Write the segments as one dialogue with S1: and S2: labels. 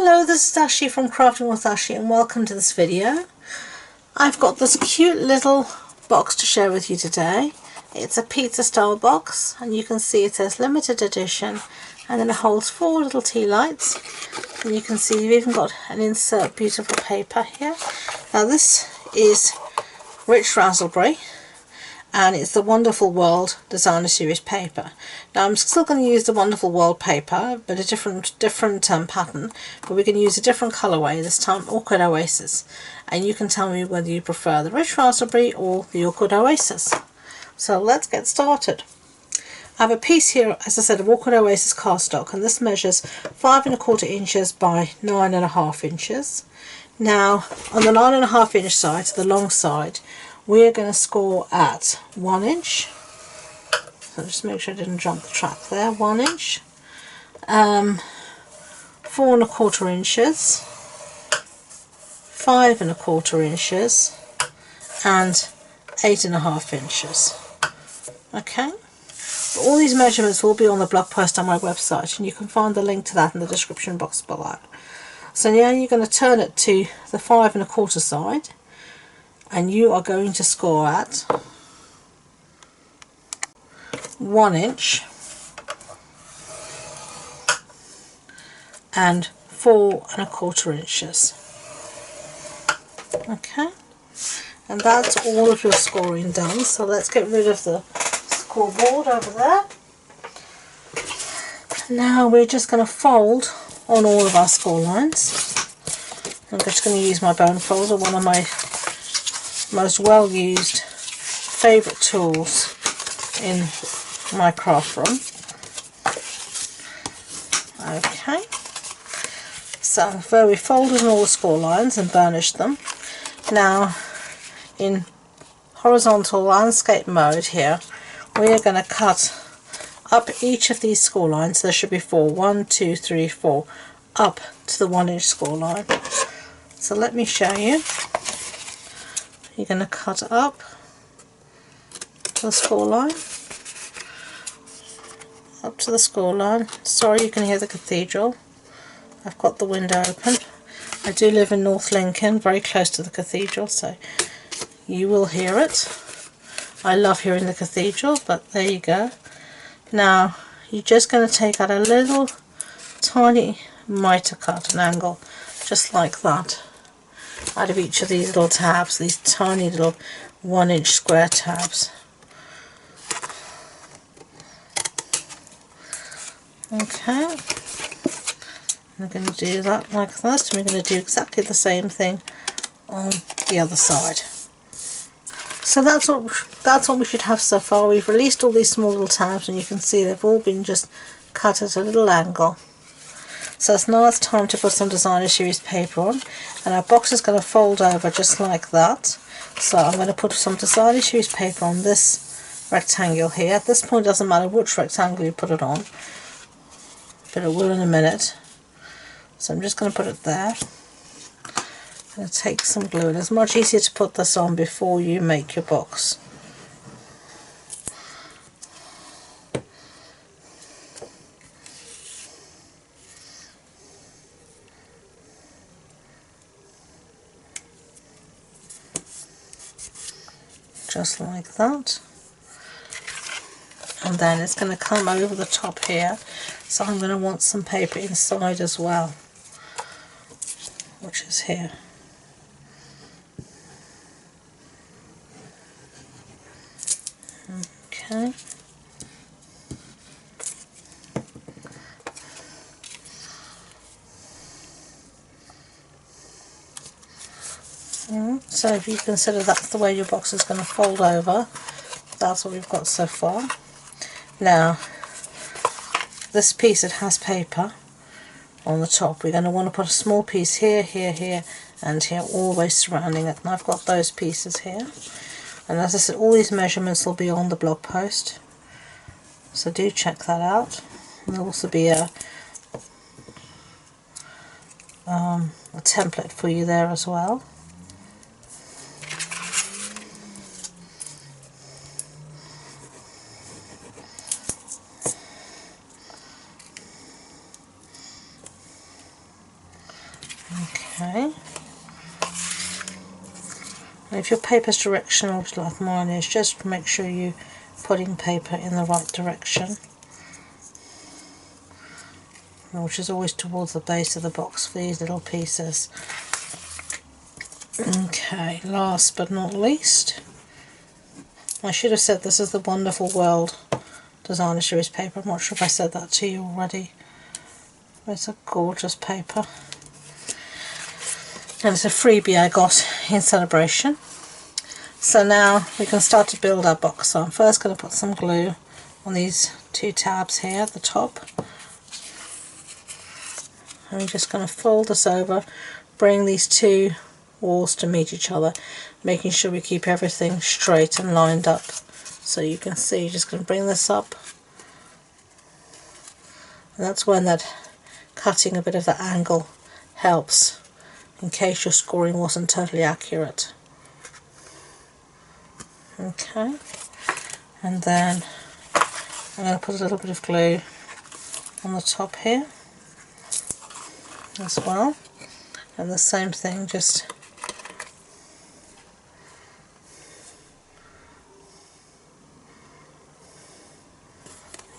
S1: Hello, this is Ashee from Crafting with Ashee and welcome to this video. I've got this cute little box to share with you today. It's a pizza style box and you can see it says limited edition and then it holds 4 little tea lights, and you can see you've even got an insert beautiful paper here. Now this is Rich Raspberry and it's the Wonderful World Designer Series paper. Now I'm still going to use the Wonderful World paper, but a different pattern, but we're going to use a different colourway this time, Awkward Oasis, and you can tell me whether you prefer the Rich Raspberry or the Awkward Oasis. So let's get started. I have a piece here, as I said, of Awkward Oasis cardstock, and this measures 5¼ inches by 9½ inches. Now on the 9½ inch side, the long side, we're going to score at 1 inch. So just make sure I didn't jump the track there. 1 inch, 4¼ inches, 5¼ inches, and 8½ inches. Okay. But all these measurements will be on the blog post on my website, and you can find the link to that in the description box below. So now you're going to turn it to the 5¼ side, and you are going to score at 1 inch and 4¼ inches. Okay, and that's all of your scoring done. So let's get rid of the scoreboard over there. Now we're just going to fold on all of our score lines. I'm just going to use my bone folder, one of my most well used favourite tools in my craft room. Okay, so where we folded on all the score lines and burnished them, now in horizontal landscape mode here, we are going to cut up each of these score lines. There should be 4, 1, 2, 3, 4, up to the 1 inch score line. So let me show you. You're going to cut up to the score line, up to the score line. Sorry, you can hear the cathedral. I've got the window open. I do live in North Lincoln, very close to the cathedral, so you will hear it. I love hearing the cathedral, but there you go. Now you're just going to take out a little tiny mitre cut, an angle, just like that, out of each of these little tabs, these tiny little 1 inch square tabs. Okay, I'm going to do that like this, and we're going to do exactly the same thing on the other side. So that's what we should have so far. We've released all these small little tabs, and you can see they've all been just cut at a little angle. So now it's time to put some Designer Series paper on, and our box is going to fold over just like that. So I'm going to put some Designer Series paper on this rectangle here. At this point it doesn't matter which rectangle you put it on, but it will in a minute. So I'm just going to put it there. I'm going to take some glue, and it's much easier to put this on before you make your box. Just like that, and then it's going to come over the top here, so I'm going to want some paper inside as well, which is here. Okay, so if you consider that's the way your box is going to fold over, that's what we've got so far. Now this piece, it has paper on the top. We're going to want to put a small piece here, here, here, and here, all the way surrounding it, and I've got those pieces here. And as I said, all these measurements will be on the blog post, so do check that out. And there'll also be a template for you there as well. Okay. And if your paper's directional like mine is, just make sure you're putting paper in the right direction, which is always towards the base of the box for these little pieces. Okay, last but not least, I should have said this is the Wonderful World Designer Series paper. I'm not sure if I said that to you already. It's a gorgeous paper. And it's a freebie I got in celebration. So now we can start to build our box. So I'm first going to put some glue on these two tabs here at the top. And I'm just going to fold this over, bring these two walls to meet each other, making sure we keep everything straight and lined up. So you can see, just going to bring this up. And that's when that cutting a bit of the angle helps, in case your scoring wasn't totally accurate. Okay, and then I'm going to put a little bit of glue on the top here as well, and the same thing, just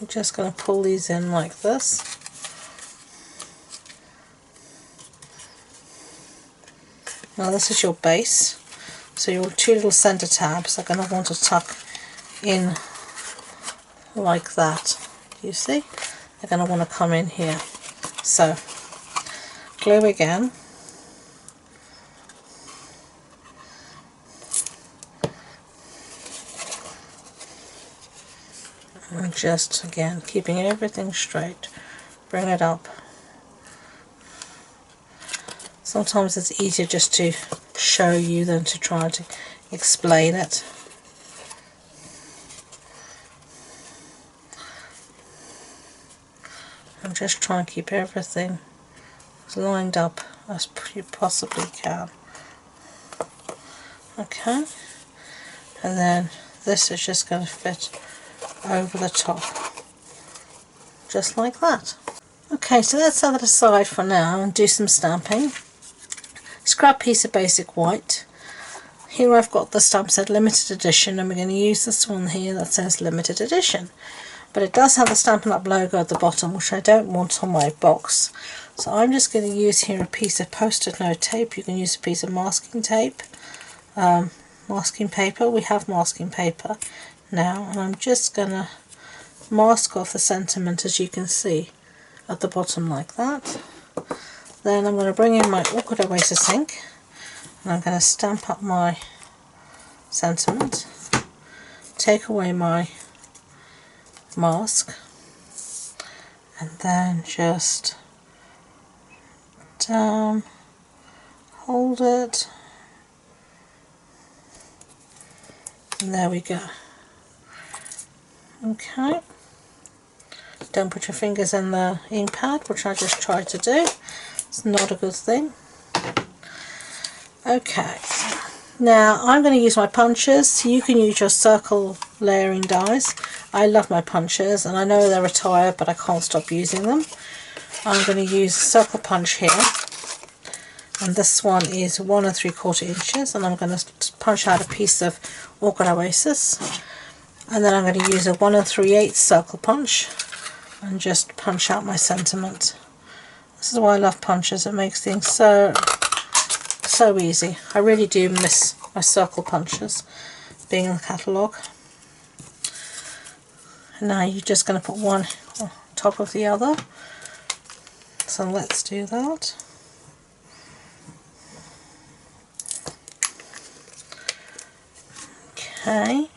S1: I'm just going to pull these in like this. Now this is your base, so your two little center tabs are going to want to tuck in like that. You see? They're going to want to come in here. So glue again. And just again keeping everything straight. Bring it up. Sometimes it's easier just to show you than to try to explain it. And just try and keep everything as lined up as you possibly can. Okay, and then this is just going to fit over the top, just like that. Okay, so let's set that aside for now and do some stamping. Scrap piece of basic white. Here I've got the stamp set limited edition, and we're going to use this one here that says limited edition. But it does have the Stampin' Up logo at the bottom, which I don't want on my box. So I'm just going to use here a piece of post-it note tape. You can use a piece of masking tape, masking paper. We have masking paper now, and I'm just going to mask off the sentiment, as you can see, at the bottom like that. Then I'm going to bring in my Awkward Oasis ink, and I'm going to stamp up my sentiment, take away my mask, and then just down, hold it, and there we go. Okay, don't put your fingers in the ink pad, which I just tried to do. It's not a good thing. Okay, now I'm going to use my punches. You can use your circle layering dies. I love my punches, and I know they're retired, but I can't stop using them. I'm going to use circle punch here, and this one is 1 3/4 inches, and I'm going to punch out a piece of Awkward Oasis, and then I'm going to use a 1 3/8 circle punch and just punch out my sentiment. This is why I love punches. It makes things so easy. I really do miss my circle punches being in the catalogue. And now you're just going to put one on top of the other. So let's do that. Okay.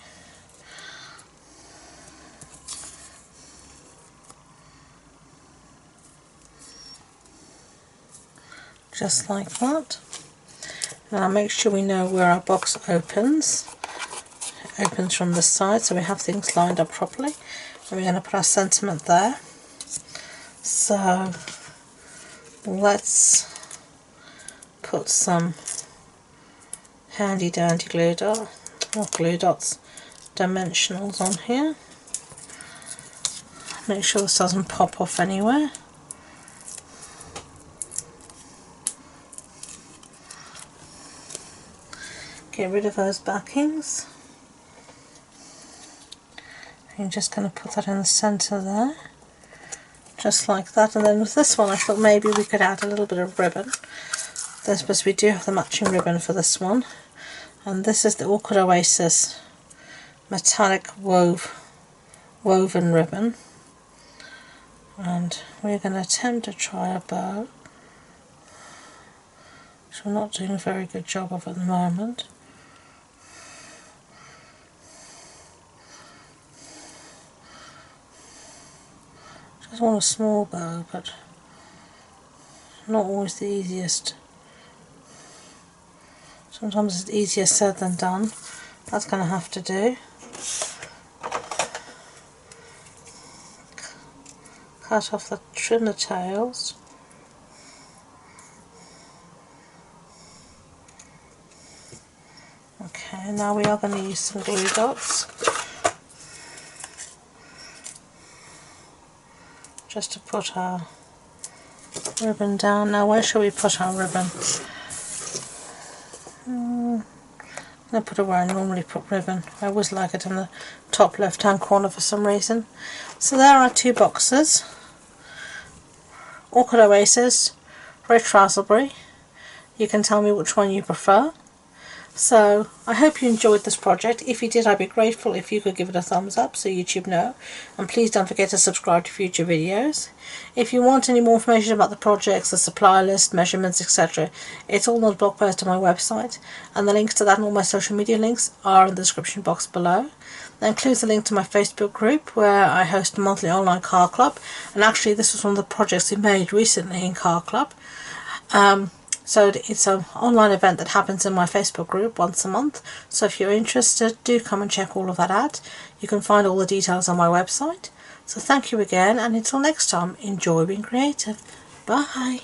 S1: Just like that. Now make sure we know where our box opens. It opens from this side, so we have things lined up properly. And we're going to put our sentiment there. So let's put some handy dandy glue dots, dimensionals on here. Make sure this doesn't pop off anywhere. get rid of those backings. I'm just going to put that in the centre there, just like that. And then with this one I thought maybe we could add a little bit of ribbon. Because we do have the matching ribbon for this one, and this is the Awkward Oasis metallic woven ribbon, and we're going to attempt to try a bow, which we're not doing a very good job of at the moment. Just want a small bow, but not always the easiest. Sometimes it's easier said than done. That's going to have to do. Cut off trim the tails. Okay, now we are going to use some glue dots just to put our ribbon down. Now where shall we put our ribbon? I'm going to put it where I normally put ribbon. I always like it in the top left hand corner for some reason. So there are two boxes. Awkward Oasis, Red Raspberry. You can tell me which one you prefer. So I hope you enjoyed this project. If you did, I'd be grateful if you could give it a thumbs up so YouTube know, and please don't forget to subscribe to future videos. If you want any more information about the projects, the supply list, measurements, etc., it's all on the blog post on my website, and the links to that and all my social media links are in the description box below. That includes a link to my Facebook group where I host a monthly online card club, and actually this was one of the projects we made recently in card club. So it's an online event that happens in my Facebook group once a month. So if you're interested, do come and check all of that out. You can find all the details on my website. So thank you again, and until next time, enjoy being creative. Bye.